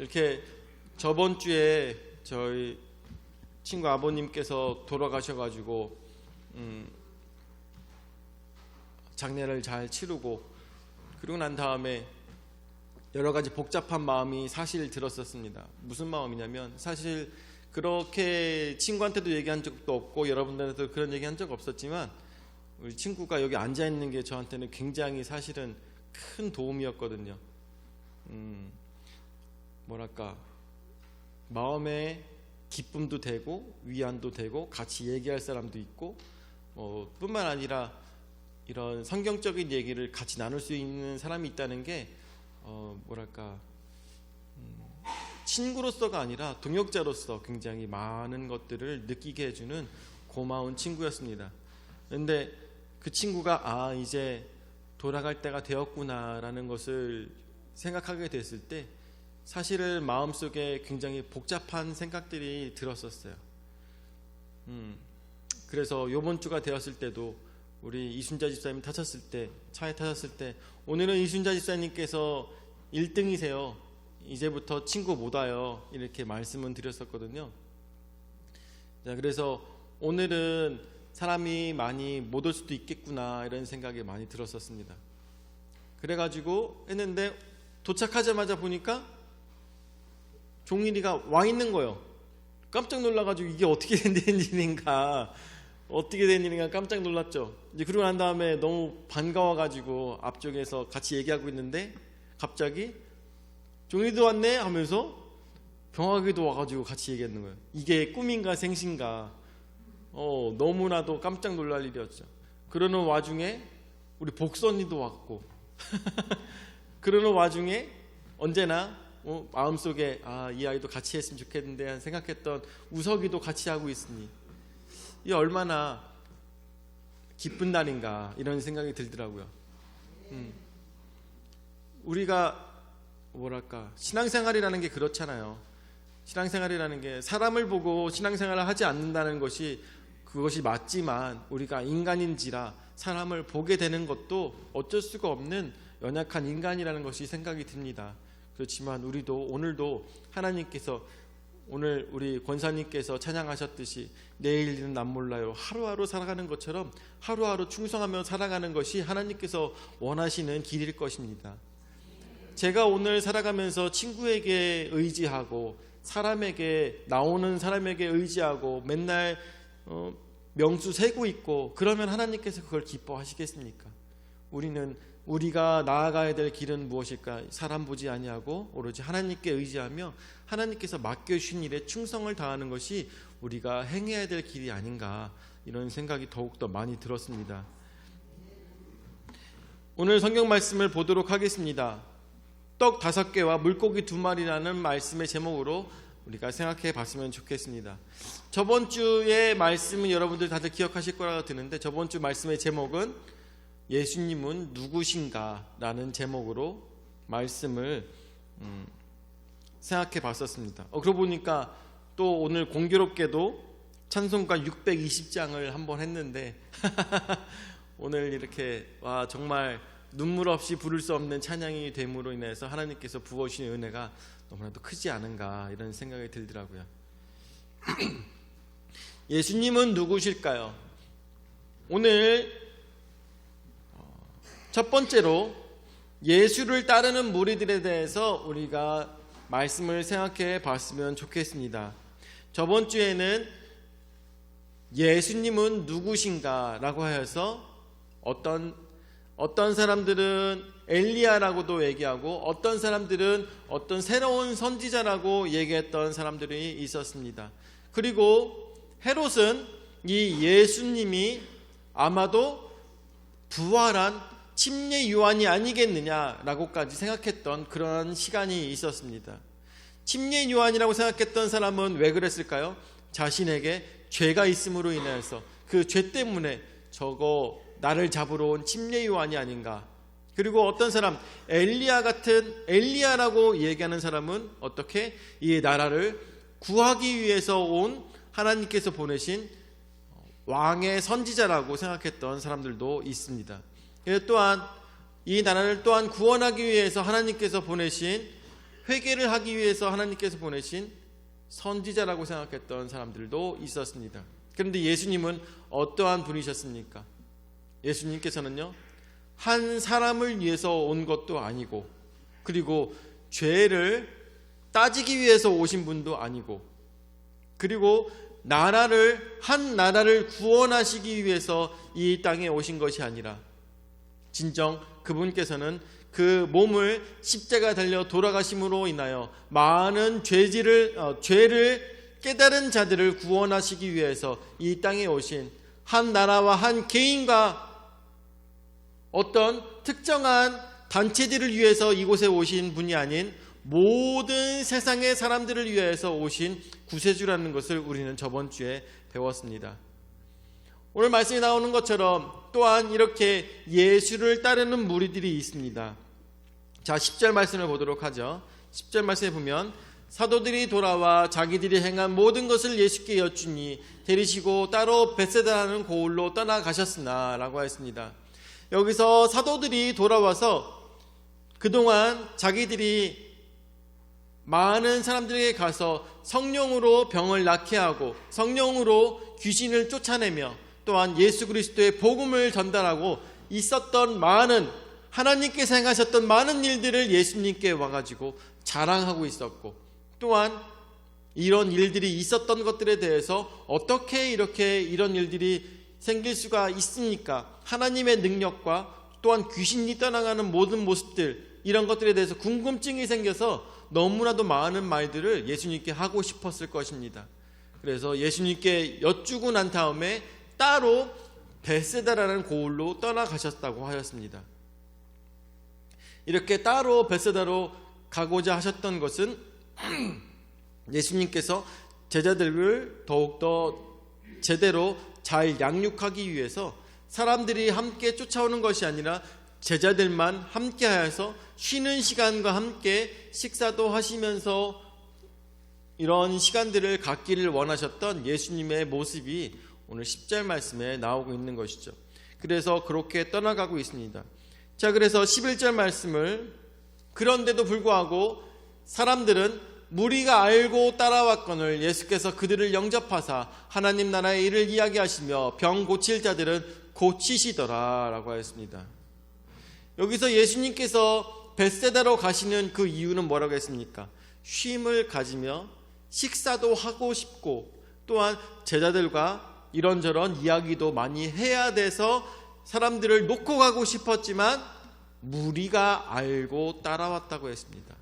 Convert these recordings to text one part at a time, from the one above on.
이렇게 저번 주에 저희 친구 아버님께서 돌아가셔가지고 장례를 잘 치르고 그러고 난 다음에 여러 가지 복잡한 마음이 사실 들었었습니다. 무슨 마음이냐면, 사실 그렇게 친구한테도 얘기한 적도 없고 여러분들한테도 그런 얘기한 적 없었지만 우리 친구가 여기 앉아 있는 게 저한테는 굉장히 사실은 큰 도움이었거든요. 뭐랄까, 마음에 기쁨도 되고 위안도 되고 같이 얘기할 사람도 있고, 뿐만 아니라 이런 성경적인 얘기를 같이 나눌 수 있는 사람이 있다는 게 뭐랄까, 친구로서가 아니라 동역자로서 굉장히 많은 것들을 느끼게 해주는 고마운 친구였습니다. 그런데 그 친구가 이제 돌아갈 때가 되었구나라는 것을 생각하게 됐을 때 사실은 마음속에 굉장히 복잡한 생각들이 들었었어요. 그래서 이번 주가 되었을 때도 우리 이순자 집사님 타셨을 때, 차에 타셨을 때, 오늘은 이순자 집사님께서 1등이세요. 이제부터 친구 못 와요. 이렇게 말씀은 드렸었거든요. 자, 그래서 오늘은 사람이 많이 못 올 수도 있겠구나 이런 생각이 많이 들었었습니다. 그래가지고 했는데 도착하자마자 보니까 종일이가 와 있는 거예요. 깜짝 놀라가지고 이게 어떻게 된 일인가 깜짝 놀랐죠. 이제 그러고 난 다음에 너무 반가워가지고 앞쪽에서 같이 얘기하고 있는데 갑자기 종일이도 왔네 하면서 병화기도 와가지고 같이 얘기하는 거예요. 이게 꿈인가 생신가. 너무나도 깜짝 놀랄 일이었죠. 그러는 와중에 우리 복수 언니도 왔고 그러는 와중에 언제나 마음속에 이 아이도 같이 했으면 좋겠는데 생각했던 우석이도 같이 하고 있으니 이 얼마나 기쁜 날인가 이런 생각이 들더라고요. 우리가 뭐랄까, 신앙생활이라는 게 그렇잖아요. 신앙생활이라는 게 사람을 보고 신앙생활을 하지 않는다는 것이 그것이 맞지만 우리가 인간인지라 사람을 보게 되는 것도 어쩔 수가 없는 연약한 인간이라는 것이 생각이 듭니다. 그렇지만 우리도 오늘도 하나님께서, 오늘 우리 권사님께서 찬양하셨듯이 내일 일은 난 몰라요, 하루하루 살아가는 것처럼 하루하루 충성하며 살아가는 것이 하나님께서 원하시는 길일 것입니다. 제가 오늘 살아가면서 친구에게 의지하고 사람에게, 나오는 사람에게 의지하고 맨날 명수 세고 있고 그러면 하나님께서 그걸 기뻐하시겠습니까? 우리가 나아가야 될 길은 무엇일까? 사람 보지 아니하고 오로지 하나님께 의지하며 하나님께서 맡겨주신 일에 충성을 다하는 것이 우리가 행해야 될 길이 아닌가, 이런 생각이 더욱더 많이 들었습니다. 오늘 성경 말씀을 보도록 하겠습니다. 떡 5개와 물고기 2마리라는 말씀의 제목으로 우리가 생각해 봤으면 좋겠습니다. 저번 주의 말씀은 여러분들 다들 기억하실 거라고 드는데, 저번 주 말씀의 제목은 예수님은 누구신가 라는 제목으로 말씀을 생각해 봤었습니다. 그러고 보니까 또 오늘 공교롭게도 찬송가 620장을 한번 했는데 오늘 이렇게 정말 눈물 없이 부를 수 없는 찬양이 됨으로 인해서 하나님께서 부어주신 은혜가 너무나도 크지 않은가, 이런 생각이 들더라고요. 예수님은 누구실까요? 오늘 첫 번째로 예수를 따르는 무리들에 대해서 우리가 말씀을 생각해 봤으면 좋겠습니다. 저번 주에는 예수님은 누구신가 라고 하여서 어떤 사람들은 엘리야라고도 얘기하고 어떤 사람들은 어떤 새로운 선지자라고 얘기했던 사람들이 있었습니다. 그리고 헤롯은 이 예수님이 아마도 부활한 침례 요한이 아니겠느냐라고까지 생각했던 그런 시간이 있었습니다. 침례 요한이라고 생각했던 사람은 왜 그랬을까요? 자신에게 죄가 있음으로 인해서 그 죄 때문에 저거 나를 잡으러 온 침례 요한이 아닌가. 그리고 어떤 사람, 엘리야라고 얘기하는 사람은 어떻게 이 나라를 구하기 위해서 온 하나님께서 보내신 왕의 선지자라고 생각했던 사람들도 있습니다. 또한 이 나라를 또한 구원하기 위해서 하나님께서 보내신 회개를 하기 위해서 하나님께서 보내신 선지자라고 생각했던 사람들도 있었습니다. 그런데 예수님은 어떠한 분이셨습니까? 예수님께서는요, 한 사람을 위해서 온 것도 아니고, 그리고 죄를 따지기 위해서 오신 분도 아니고, 그리고 한 나라를 구원하시기 위해서 이 땅에 오신 것이 아니라 진정 그분께서는 그 몸을 십자가 달려 돌아가심으로 인하여 많은 죄를 깨달은 자들을 구원하시기 위해서 이 땅에 오신, 한 나라와 한 개인과 어떤 특정한 단체들을 위해서 이곳에 오신 분이 아닌 모든 세상의 사람들을 위해서 오신 구세주라는 것을 우리는 저번 주에 배웠습니다. 오늘 말씀에 나오는 것처럼 또한 이렇게 예수를 따르는 무리들이 있습니다. 자, 10절 말씀을 보도록 하죠. 10절 말씀에 보면 사도들이 돌아와 자기들이 행한 모든 것을 예수께 여쭈니 데리시고 따로 벳세다라는 고을로 떠나가셨으나 라고 했습니다. 여기서 사도들이 돌아와서 그동안 자기들이 많은 사람들에게 가서 성령으로 병을 낫게 하고 성령으로 귀신을 쫓아내며 또한 예수 그리스도의 복음을 전달하고 있었던 많은, 하나님께서 행하셨던 많은 일들을 예수님께 와가지고 자랑하고 있었고, 또한 이런 일들이 있었던 것들에 대해서 어떻게 이렇게 이런 일들이 생길 수가 있습니까? 하나님의 능력과 또한 귀신이 떠나가는 모든 모습들, 이런 것들에 대해서 궁금증이 생겨서 너무나도 많은 말들을 예수님께 하고 싶었을 것입니다. 그래서 예수님께 여쭈고 난 다음에 따로 벳세다라는 고을로 떠나가셨다고 하였습니다. 이렇게 따로 벳세다로 가고자 하셨던 것은 예수님께서 제자들을 더욱더 제대로 잘 양육하기 위해서 사람들이 함께 쫓아오는 것이 아니라 제자들만 함께 하여서 쉬는 시간과 함께 식사도 하시면서 이런 시간들을 갖기를 원하셨던 예수님의 모습이 오늘 10절 말씀에 나오고 있는 것이죠. 그래서 그렇게 떠나가고 있습니다. 자, 그래서 11절 말씀을, 그런데도 불구하고 사람들은 무리가 알고 따라왔거늘 예수께서 그들을 영접하사 하나님 나라의 일을 이야기하시며 병 고칠 자들은 고치시더라 라고 하였습니다. 여기서 예수님께서 벳세다로 가시는 그 이유는 뭐라고 했습니까? 쉼을 가지며 식사도 하고 싶고 또한 제자들과 이런저런 이야기도 많이 해야 돼서 사람들을 놓고 가고 싶었지만 무리가 알고 따라왔다고 했습니다.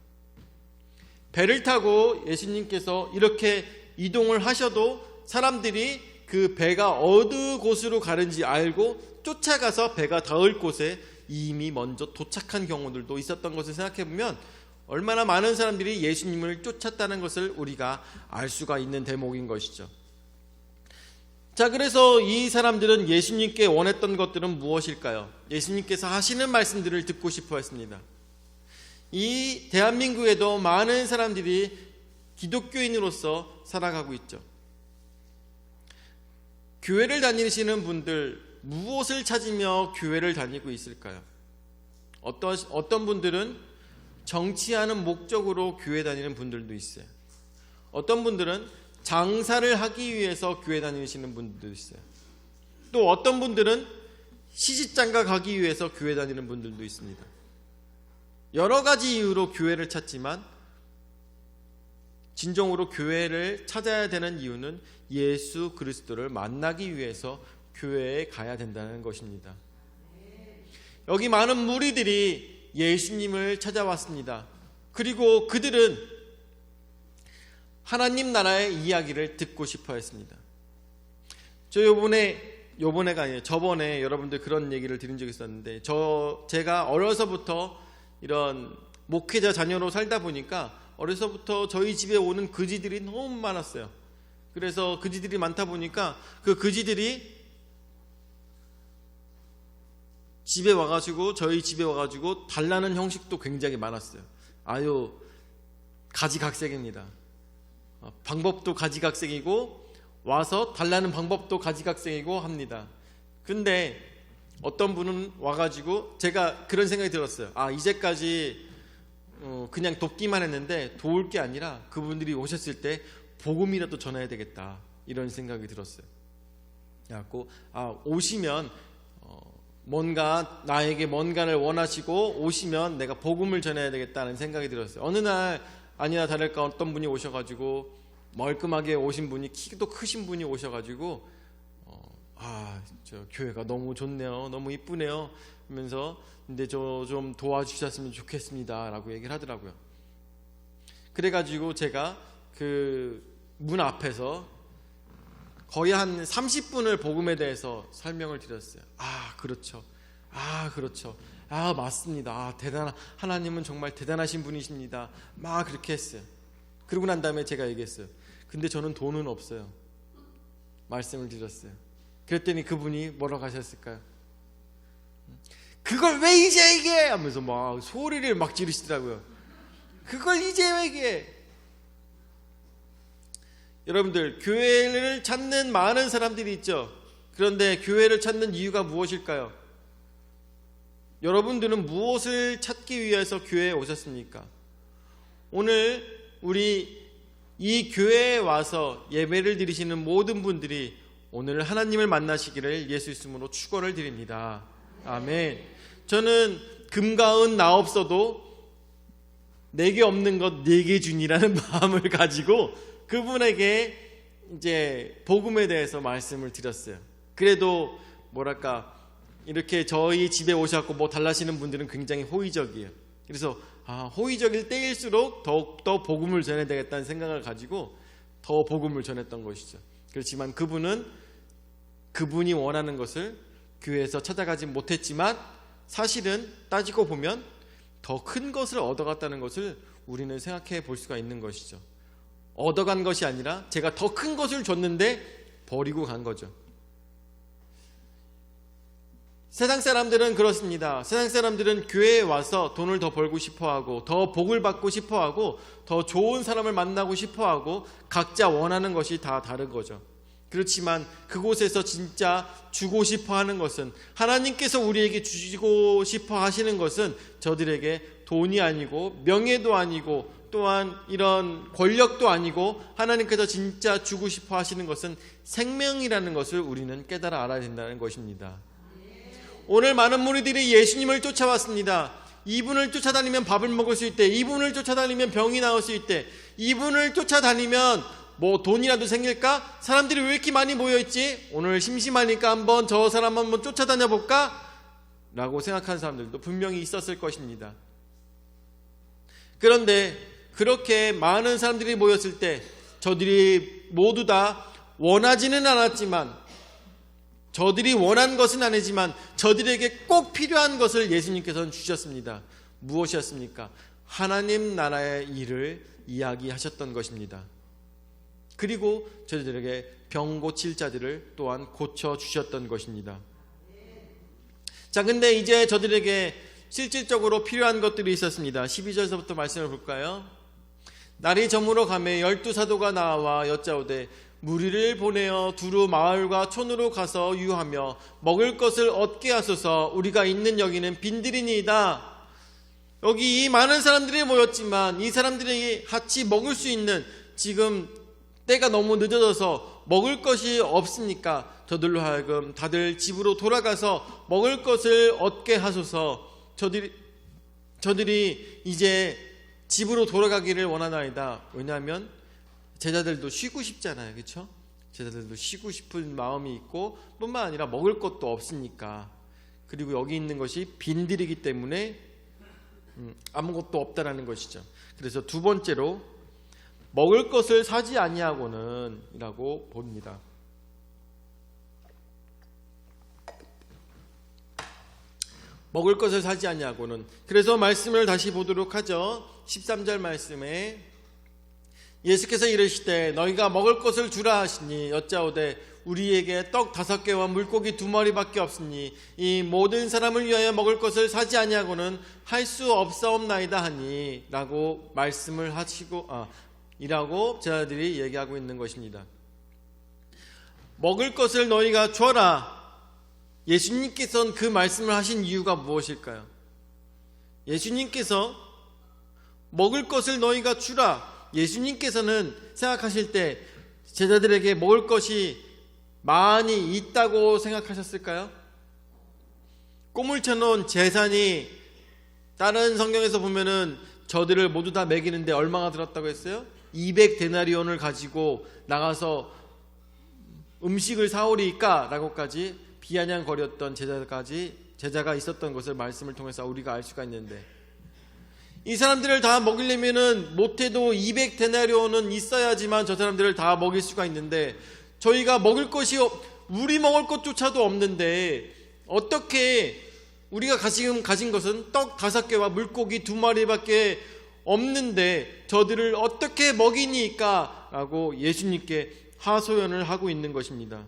배를 타고 예수님께서 이렇게 이동을 하셔도 사람들이 그 배가 어느 곳으로 가는지 알고 쫓아가서 배가 닿을 곳에 이미 먼저 도착한 경우들도 있었던 것을 생각해보면 얼마나 많은 사람들이 예수님을 쫓았다는 것을 우리가 알 수가 있는 대목인 것이죠. 자, 그래서 이 사람들은 예수님께 원했던 것들은 무엇일까요? 예수님께서 하시는 말씀들을 듣고 싶어 했습니다. 이 대한민국에도 많은 사람들이 기독교인으로서 살아가고 있죠. 교회를 다니시는 분들, 무엇을 찾으며 교회를 다니고 있을까요? 어떤 분들은 정치하는 목적으로 교회 다니는 분들도 있어요. 어떤 분들은 장사를 하기 위해서 교회 다니시는 분들도 있어요. 또 어떤 분들은 시집장가 가기 위해서 교회 다니는 분들도 있습니다. 여러 가지 이유로 교회를 찾지만 진정으로 교회를 찾아야 되는 이유는 예수 그리스도를 만나기 위해서 교회에 가야 된다는 것입니다. 여기 많은 무리들이 예수님을 찾아왔습니다. 그리고 그들은 하나님 나라의 이야기를 듣고 싶어 했습니다. 저 요번에가 아니에요. 저번에 여러분들 그런 얘기를 드린 적이 있었는데, 제가 어려서부터 이런 목회자 자녀로 살다 보니까 어려서부터 저희 집에 오는 그지들이 너무 많았어요. 그래서 그지들이 많다 보니까 그 그지들이 저희 집에 와가지고 달라는 형식도 굉장히 많았어요. 아유, 가지각색입니다. 방법도 가지각색이고 와서 달라는 방법도 가지각색이고 합니다. 근데 어떤 분은 와가지고 제가 그런 생각이 들었어요. 이제까지 그냥 돕기만 했는데 도울 게 아니라 그분들이 오셨을 때 복음이라도 전해야 되겠다, 이런 생각이 들었어요. 그래갖고 오시면 뭔가 나에게 뭔가를 원하시고 오시면 내가 복음을 전해야 되겠다는 생각이 들었어요. 어느 날 아니나 다를까 어떤 분이 오셔가지고, 멀끔하게 오신 분이, 키도 크신 분이 오셔가지고 저 교회가 너무 좋네요, 너무 이쁘네요 하면서, 근데 저 좀 도와주셨으면 좋겠습니다 라고 얘기를 하더라고요. 그래가지고 제가 그 문 앞에서 거의 한 30분을 복음에 대해서 설명을 드렸어요. 그렇죠, 그렇죠, 맞습니다, 하나님은 정말 대단하신 분이십니다, 막 그렇게 했어요. 그러고 난 다음에 제가 얘기했어요. 근데 저는 돈은 없어요, 말씀을 드렸어요. 그랬더니 그분이 뭐라고 하셨을까요? 그걸 왜 이제 얘기해? 하면서 막 소리를 막 지르시더라고요. 그걸 이제 왜 얘기해? 여러분들, 교회를 찾는 많은 사람들이 있죠. 그런데 교회를 찾는 이유가 무엇일까요? 여러분들은 무엇을 찾기 위해서 교회에 오셨습니까? 오늘 우리 이 교회에 와서 예배를 드리시는 모든 분들이 오늘 하나님을 만나시기를 예수 이름으로 축원을 드립니다. 아멘. 저는 금과 은 나 없어도 내게 없는 것 내게 주니라는 마음을 가지고 그분에게 이제 복음에 대해서 말씀을 드렸어요. 그래도 이렇게 저희 집에 오셔서 뭐 달라시는 분들은 굉장히 호의적이에요. 그래서 호의적일 때일수록 더욱더 복음을 전해야 되겠다는 생각을 가지고 더 복음을 전했던 것이죠. 그렇지만 그분이 원하는 것을 교회에서 찾아가지 못했지만, 사실은 따지고 보면 더 큰 것을 얻어갔다는 것을 우리는 생각해 볼 수가 있는 것이죠. 얻어간 것이 아니라 제가 더 큰 것을 줬는데 버리고 간 거죠. 세상 사람들은 그렇습니다. 세상 사람들은 교회에 와서 돈을 더 벌고 싶어하고, 더 복을 받고 싶어하고, 더 좋은 사람을 만나고 싶어하고, 각자 원하는 것이 다 다른 거죠. 그렇지만 그곳에서 진짜 주고 싶어 하는 것은, 하나님께서 우리에게 주시고 싶어 하시는 것은 저들에게 돈이 아니고 명예도 아니고 또한 이런 권력도 아니고, 하나님께서 진짜 주고 싶어 하시는 것은 생명이라는 것을 우리는 깨달아 알아야 된다는 것입니다. 오늘 많은 무리들이 예수님을 쫓아왔습니다. 이분을 쫓아다니면 밥을 먹을 수 있대, 이분을 쫓아다니면 병이 나을 수 있대, 이분을 쫓아다니면 뭐 돈이라도 생길까? 사람들이 왜 이렇게 많이 모여있지? 오늘 심심하니까 한번 저 사람 한번 쫓아다녀 볼까? 라고 생각하는 사람들도 분명히 있었을 것입니다. 그런데 그렇게 많은 사람들이 모였을 때 저들이 모두 다 원하지는 않았지만, 저들이 원한 것은 아니지만 저들에게 꼭 필요한 것을 예수님께서는 주셨습니다. 무엇이었습니까? 하나님 나라의 일을 이야기하셨던 것입니다. 그리고 저들에게 병 고칠 자들을 또한 고쳐주셨던 것입니다. 자, 근데 이제 저들에게 실질적으로 필요한 것들이 있었습니다. 12절서부터 말씀을 볼까요? 날이 저물어 가매 12사도가 나와 여짜오되 무리를 보내어 두루 마을과 촌으로 가서 유하며 먹을 것을 얻게 하소서. 우리가 있는 여기는 빈들이니이다. 여기 이 많은 사람들이 모였지만 이 사람들이 같이 먹을 수 있는, 지금 때가 너무 늦어져서 먹을 것이 없으니까 저들로 하여금 다들 집으로 돌아가서 먹을 것을 얻게 하소서. 저들이 이제 집으로 돌아가기를 원하나이다. 왜냐하면 제자들도 쉬고 싶잖아요, 그렇죠? 제자들도 쉬고 싶은 마음이 있고, 뿐만 아니라 먹을 것도 없으니까. 그리고 여기 있는 것이 빈들이기 때문에 아무것도 없다라는 것이죠. 그래서 두 번째로 먹을 것을 사지 아니하고는 이라고 봅니다. 먹을 것을 사지 아니하고는. 그래서 말씀을 다시 보도록 하죠. 13절 말씀에 예수께서 이르시되 너희가 먹을 것을 주라 하시니 여짜오되 우리에게 떡 5개와 물고기 2마리밖에 없으니 이 모든 사람을 위하여 먹을 것을 사지 아니하고는 할 수 없사옵나이다 하니 라고 말씀을 하시고 이라고 제자들이 얘기하고 있는 것입니다. 먹을 것을 너희가 줘라. 예수님께서는 그 말씀을 하신 이유가 무엇일까요? 예수님께서 먹을 것을 너희가 주라. 예수님께서는 생각하실 때 제자들에게 먹을 것이 많이 있다고 생각하셨을까요? 꿈을 쳐놓은 재산이, 다른 성경에서 보면은 저들을 모두 다 먹이는데 얼마나 들었다고 했어요? 200데나리온을 가지고 나가서 음식을 사오리까? 라고까지 비아냥거렸던 제자가 있었던 것을 말씀을 통해서 우리가 알 수가 있는데, 이 사람들을 다 먹이려면은 못해도 200데나리온은 있어야지만 저 사람들을 다 먹일 수가 있는데, 저희가 먹을 것이 우리 먹을 것조차도 없는데 어떻게, 우리가 지금 가진 것은 떡 5개와 물고기 2마리밖에 없는데 저들을 어떻게 먹이니까? 라고 예수님께 하소연을 하고 있는 것입니다.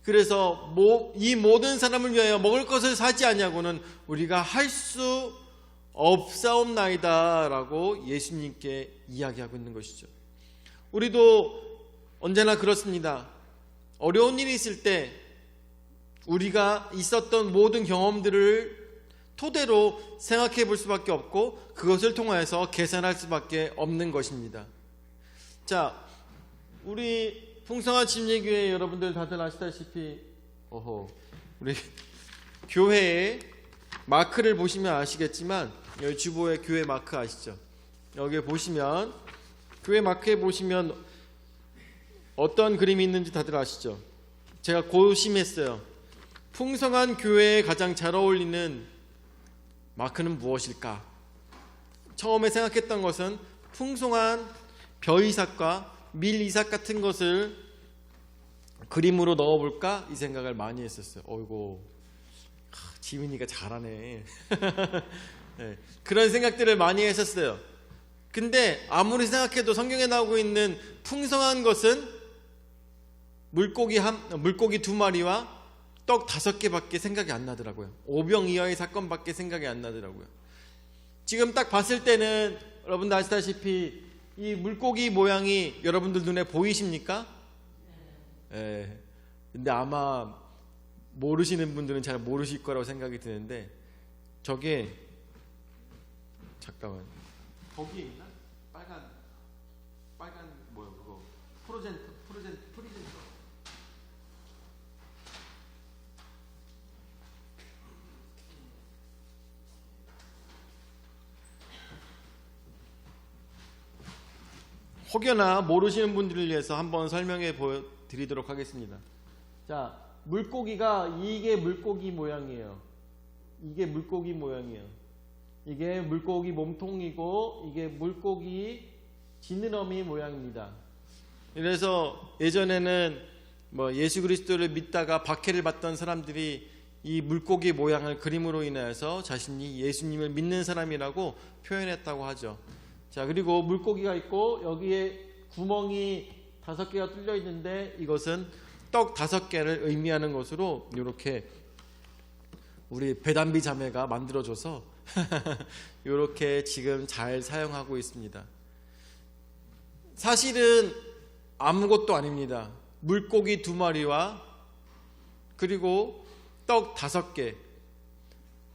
그래서 이 모든 사람을 위하여 먹을 것을 사지 아니하고는 우리가 할 수 없사옵나이다 라고 예수님께 이야기하고 있는 것이죠. 우리도 언제나 그렇습니다. 어려운 일이 있을 때 우리가 있었던 모든 경험들을 토대로 생각해 볼 수밖에 없고 그것을 통하여서 계산할 수밖에 없는 것입니다. 자, 우리 풍성한 침례교회 여러분들 다들 아시다시피 우리 교회에 마크를 보시면 아시겠지만, 여기 주보에 교회 마크 아시죠? 여기 보시면, 교회 마크에 보시면 어떤 그림이 있는지 다들 아시죠? 제가 고심했어요. 풍성한 교회에 가장 잘 어울리는 마크는 무엇일까? 처음에 생각했던 것은 풍성한 벼이삭과 밀이삭 같은 것을 그림으로 넣어볼까? 이 생각을 많이 했었어요. 어이구, 지민이가 잘하네. 네, 그런 생각들을 많이 했었어요. 근데 아무리 생각해도 성경에 나오고 있는 풍성한 것은 물고기 2마리와 떡 5개밖에 생각이 안 나더라고요. 오병 이하의 사건밖에 생각이 안 나더라고요. 지금 딱 봤을 때는 여러분들 아시다시피 이 물고기 모양이 여러분들 눈에 보이십니까? 예. 근데 아마 모르시는 분들은 잘 모르실 거라고 생각이 드는데, 저게 잠깐만, 거기에 있나? 빨간 뭐야 그거? 프리젠터. 혹여나 모르시는 분들을 위해서 한번 설명해 드리도록 하겠습니다. 자, 물고기가, 이게 물고기 모양이에요. 이게 물고기 모양이에요. 이게 물고기 몸통이고 이게 물고기 지느러미 모양입니다. 그래서 예전에는 예수 그리스도를 믿다가 박해를 받던 사람들이 이 물고기 모양을 그림으로 인해서 자신이 예수님을 믿는 사람이라고 표현했다고 하죠. 자, 그리고 물고기가 있고 여기에 구멍이 5개가 뚫려 있는데 이것은 떡 5개를 의미하는 것으로 이렇게 우리 배단비 자매가 만들어줘서 이렇게 지금 잘 사용하고 있습니다. 사실은 아무것도 아닙니다. 물고기 2마리와 그리고 떡 5개,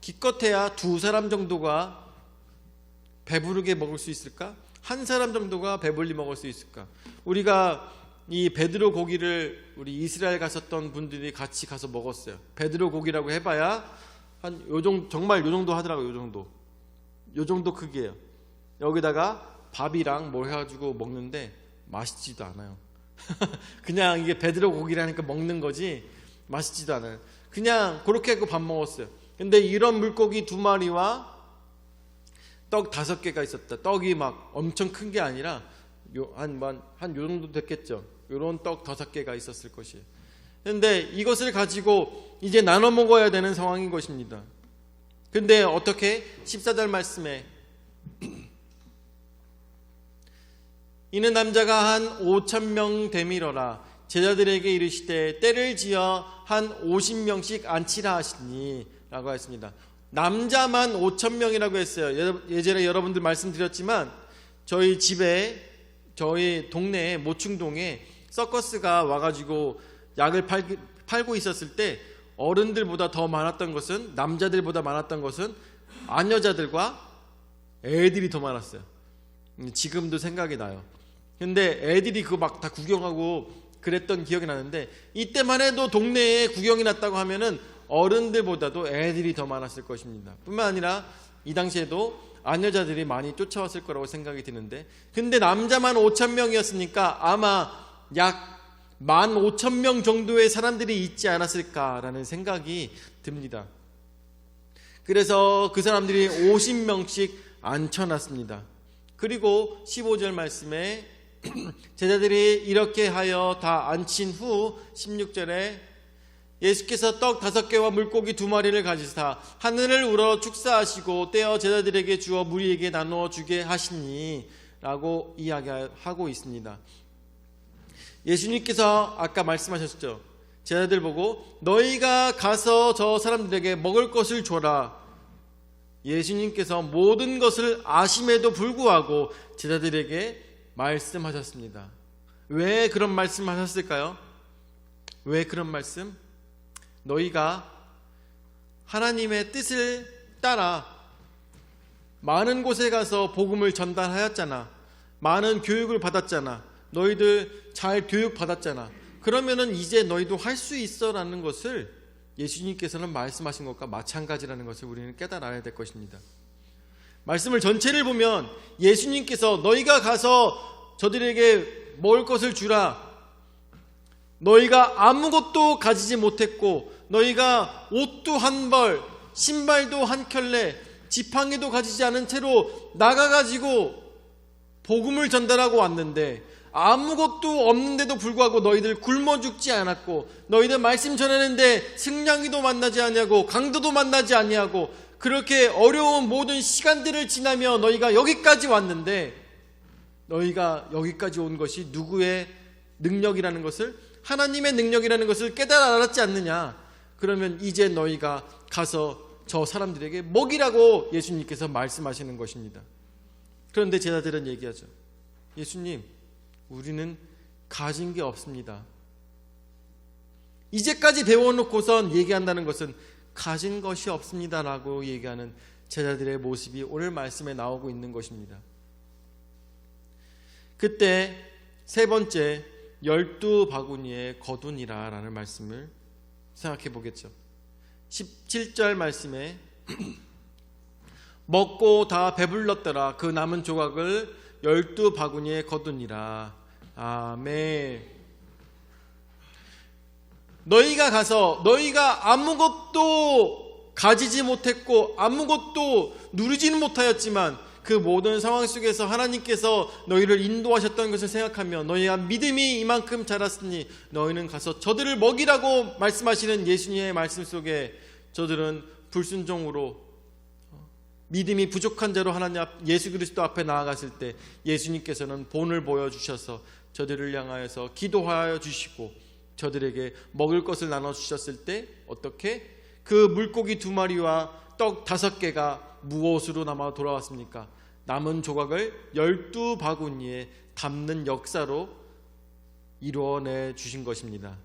기껏해야 2사람 정도가 배부르게 먹을 수 있을까? 1사람 정도가 배불리 먹을 수 있을까? 우리가 이 베드로 고기를 우리 이스라엘 갔었던 분들이 같이 가서 먹었어요. 베드로 고기라고 해봐야 한 요정도, 정말 요정도 하더라고요. 요정도 크기예요. 여기다가 밥이랑 뭐 해가지고 먹는데 맛있지도 않아요. 그냥 이게 베드로 고기라니까 먹는 거지 맛있지도 않아요. 그냥 그렇게 하고 밥 먹었어요. 근데 이런 물고기 2마리와 떡 5개가 있었다. 떡이 막 엄청 큰 게 아니라 한 요 정도 됐겠죠. 요런 떡 5개가 있었을 것이에요. 근데 이것을 가지고 이제 나눠 먹어야 되는 상황인 것입니다. 근데 어떻게? 14절 말씀에 이는 남자가 한 5,000명 되밀어라. 제자들에게 이르시되 때를 지어 한 50명씩 앉히라 하시니 라고 했습니다. 남자만 5,000명이라고 했어요. 예전에 여러분들 말씀드렸지만 저희 집에, 저희 동네에 모충동에 서커스가 와가지고 약을 팔고 있었을 때 어른들보다 더 많았던 것은, 남자들보다 많았던 것은 아녀자들과 애들이 더 많았어요. 지금도 생각이 나요. 근데 애들이 그거 막 다 구경하고 그랬던 기억이 나는데, 이때만 해도 동네에 구경이 났다고 하면은 어른들보다도 애들이 더 많았을 것입니다. 뿐만 아니라 이 당시에도 아녀자들이 많이 쫓아왔을 거라고 생각이 드는데, 근데 남자만 5,000명이었으니까 아마 약 15,000명 정도의 사람들이 있지 않았을까라는 생각이 듭니다. 그래서 그 사람들이 50명씩 앉혀놨습니다. 그리고 15절 말씀에 제자들이 이렇게 하여 다 앉힌 후 16절에 예수께서 떡 5개와 물고기 2마리를 가지사 하늘을 우러 축사하시고 떼어 제자들에게 주어 무리에게 나누어 주게 하시니 라고 이야기하고 있습니다. 예수님께서 아까 말씀하셨죠. 제자들 보고 너희가 가서 저 사람들에게 먹을 것을 줘라. 예수님께서 모든 것을 아심에도 불구하고 제자들에게 말씀하셨습니다. 왜 그런 말씀하셨을까요? 왜 그런 말씀? 너희가 하나님의 뜻을 따라 많은 곳에 가서 복음을 전달하였잖아. 많은 교육을 받았잖아. 너희들 잘 교육 받았잖아. 그러면은 이제 너희도 할 수 있어라는 것을 예수님께서는 말씀하신 것과 마찬가지라는 것을 우리는 깨달아야 될 것입니다. 말씀을 전체를 보면 예수님께서 너희가 가서 저들에게 먹을 것을 주라. 너희가 아무것도 가지지 못했고 너희가 옷도 한 벌, 신발도 한 켤레, 지팡이도 가지지 않은 채로 나가가지고 복음을 전달하고 왔는데 아무것도 없는데도 불구하고 너희들 굶어 죽지 않았고 너희들 말씀 전하는데 승냥이도 만나지 아니하고 강도도 만나지 아니하고 그렇게 어려운 모든 시간들을 지나며 너희가 여기까지 왔는데 너희가 여기까지 온 것이 누구의 능력이라는 것을 하나님의 능력이라는 것을 깨달아 알았지 않느냐. 그러면 이제 너희가 가서 저 사람들에게 먹이라고 예수님께서 말씀하시는 것입니다. 그런데 제자들은 얘기하죠. 예수님, 우리는 가진 게 없습니다. 이제까지 배워놓고선 얘기한다는 것은 가진 것이 없습니다라고 얘기하는 제자들의 모습이 오늘 말씀에 나오고 있는 것입니다. 그때 세 번째 12바구니에 거두니라 라는 말씀을 생각해 보겠죠. 17절 말씀에 먹고 다 배불렀더라. 그 남은 조각을 12바구니에 거두니라. 아멘. 너희가 가서 너희가 아무것도 가지지 못했고 아무것도 누리지는 못하였지만 그 모든 상황 속에서 하나님께서 너희를 인도하셨던 것을 생각하며 너희가 믿음이 이만큼 자랐으니 너희는 가서 저들을 먹이라고 말씀하시는 예수님의 말씀 속에 저들은 불순종으로 믿음이 부족한 자로 하나님 예수 그리스도 앞에 나아갔을 때 예수님께서는 본을 보여주셔서 저들을 향하여서 기도하여 주시고 저들에게 먹을 것을 나눠주셨을 때 어떻게? 그 물고기 2마리와 떡 5개가 무엇으로 남아 돌아왔습니까? 남은 조각을 12바구니에 담는 역사로 이루어내 주신 것입니다.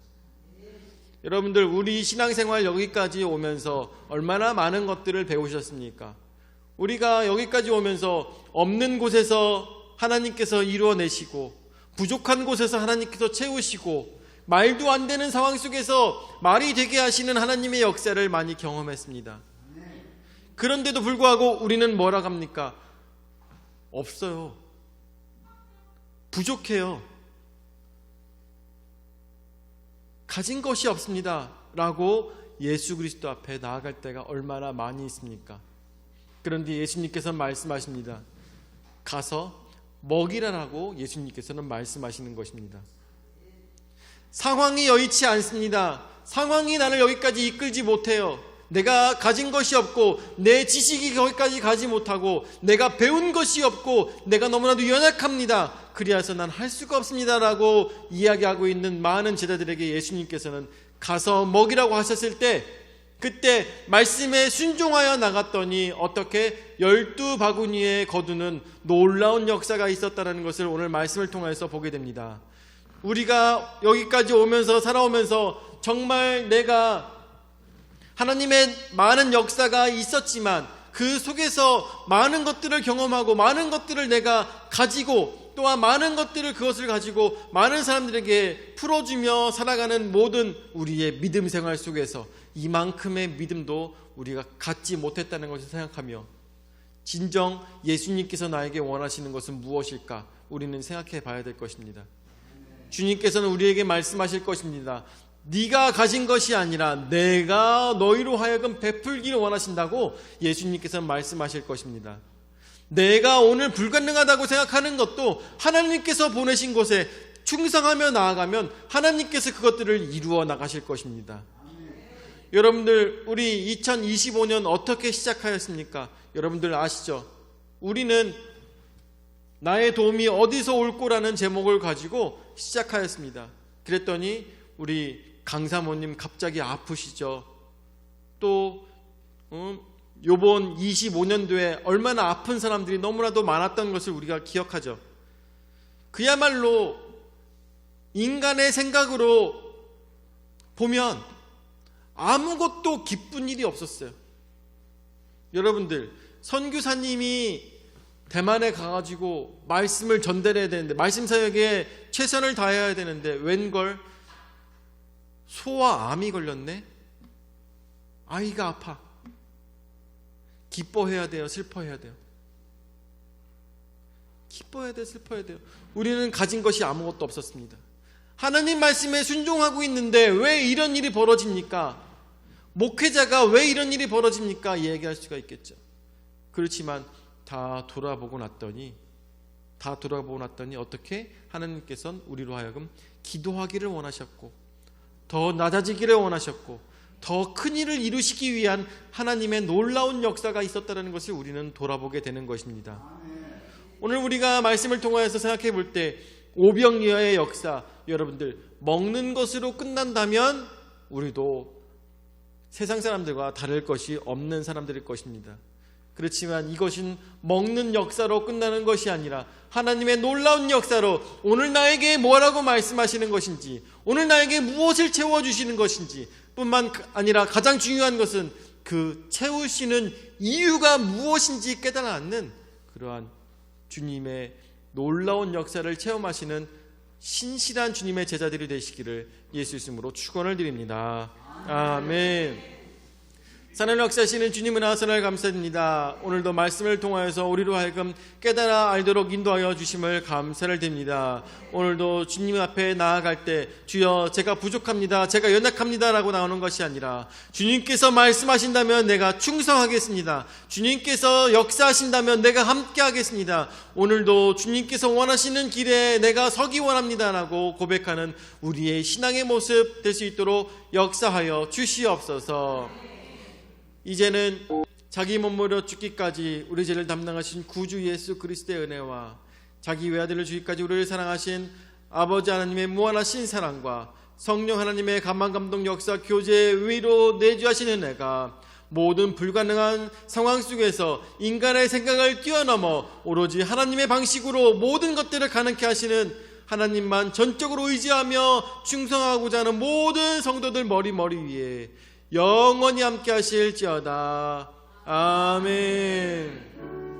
여러분들 우리 신앙생활 여기까지 오면서 얼마나 많은 것들을 배우셨습니까? 우리가 여기까지 오면서 없는 곳에서 하나님께서 이루어내시고 부족한 곳에서 하나님께서 채우시고 말도 안 되는 상황 속에서 말이 되게 하시는 하나님의 역사를 많이 경험했습니다. 그런데도 불구하고 우리는 뭐라 합니까? 없어요. 부족해요. 가진 것이 없습니다 라고 예수 그리스도 앞에 나아갈 때가 얼마나 많이 있습니까? 그런데 예수님께서는 말씀하십니다. 가서 먹이라라고 예수님께서는 말씀하시는 것입니다. 상황이 여의치 않습니다. 상황이 나를 여기까지 이끌지 못해요. 내가 가진 것이 없고 내 지식이 거기까지 가지 못하고 내가 배운 것이 없고 내가 너무나도 연약합니다. 그리하여서 난 할 수가 없습니다 라고 이야기하고 있는 많은 제자들에게 예수님께서는 가서 먹이라고 하셨을 때 그때 말씀에 순종하여 나갔더니 어떻게 12바구니에 거두는 놀라운 역사가 있었다는 것을 오늘 말씀을 통해서 보게 됩니다. 우리가 여기까지 오면서 살아오면서 정말 내가 하나님의 많은 역사가 있었지만 그 속에서 많은 것들을 경험하고 많은 것들을 내가 가지고 또한 많은 것들을 그것을 가지고 많은 사람들에게 풀어주며 살아가는 모든 우리의 믿음 생활 속에서 이만큼의 믿음도 우리가 갖지 못했다는 것을 생각하며 진정 예수님께서 나에게 원하시는 것은 무엇일까 우리는 생각해 봐야 될 것입니다. 주님께서는 우리에게 말씀하실 것입니다. 네가 가진 것이 아니라 내가 너희로 하여금 베풀기를 원하신다고 예수님께서는 말씀하실 것입니다. 내가 오늘 불가능하다고 생각하는 것도 하나님께서 보내신 곳에 충성하며 나아가면 하나님께서 그것들을 이루어 나가실 것입니다. 여러분들, 우리 2025년 어떻게 시작하였습니까? 여러분들 아시죠? 우리는 나의 도움이 어디서 올 거라는 제목을 가지고 시작하였습니다. 그랬더니 우리 강사모님 갑자기 아프시죠. 또 요번 25년도에 얼마나 아픈 사람들이 너무나도 많았던 것을 우리가 기억하죠. 그야말로 인간의 생각으로 보면 아무것도 기쁜 일이 없었어요. 여러분들, 선교사님이 대만에 가가지고 말씀을 전달해야 되는데, 말씀 사역에 최선을 다해야 되는데 웬걸 소와 암이 걸렸네? 아이가 아파. 기뻐해야 돼요? 슬퍼해야 돼요? 기뻐해야 돼요? 슬퍼해야 돼요? 우리는 가진 것이 아무것도 없었습니다. 하나님 말씀에 순종하고 있는데 왜 이런 일이 벌어집니까? 목회자가 왜 이런 일이 벌어집니까? 얘기할 수가 있겠죠. 그렇지만 다 돌아보고 났더니 어떻게 하나님께서는 우리로 하여금 기도하기를 원하셨고 더 낮아지기를 원하셨고 더 큰 일을 이루시기 위한 하나님의 놀라운 역사가 있었다는 것을 우리는 돌아보게 되는 것입니다. 오늘 우리가 말씀을 통하여서 생각해 볼 때 오병이어의 역사, 여러분들 먹는 것으로 끝난다면 우리도 세상 사람들과 다를 것이 없는 사람들일 것입니다. 그렇지만 이것은 먹는 역사로 끝나는 것이 아니라 하나님의 놀라운 역사로 오늘 나에게 뭐라고 말씀하시는 것인지, 오늘 나에게 무엇을 채워주시는 것인지 뿐만 아니라 가장 중요한 것은 그 채우시는 이유가 무엇인지 깨달아 않는 그러한 주님의 놀라운 역사를 체험하시는 신실한 주님의 제자들이 되시기를 예수 이름으로 축원을 드립니다. 아멘. 사랑을 역사하시는 주님을 하선을 감사드립니다. 오늘도 말씀을 통하여서 우리로 하여금 깨달아 알도록 인도하여 주심을 감사를 드립니다. 오늘도 주님 앞에 나아갈 때 주여 제가 부족합니다, 제가 연약합니다 라고 나오는 것이 아니라 주님께서 말씀하신다면 내가 충성하겠습니다, 주님께서 역사하신다면 내가 함께 하겠습니다, 오늘도 주님께서 원하시는 길에 내가 서기 원합니다 라고 고백하는 우리의 신앙의 모습 될 수 있도록 역사하여 주시옵소서. 이제는 자기 몸무려 죽기까지 우리 죄를 담당하신 구주 예수 그리스도의 은혜와 자기 외아들을 주기까지 우리를 사랑하신 아버지 하나님의 무한하신 사랑과 성령 하나님의 감화 감동 역사 교제 위로 내주하신 은혜가 모든 불가능한 상황 속에서 인간의 생각을 뛰어넘어 오로지 하나님의 방식으로 모든 것들을 가능케 하시는 하나님만 전적으로 의지하며 충성하고자 하는 모든 성도들 머리 위에 영원히 함께 하실지어다. 아멘.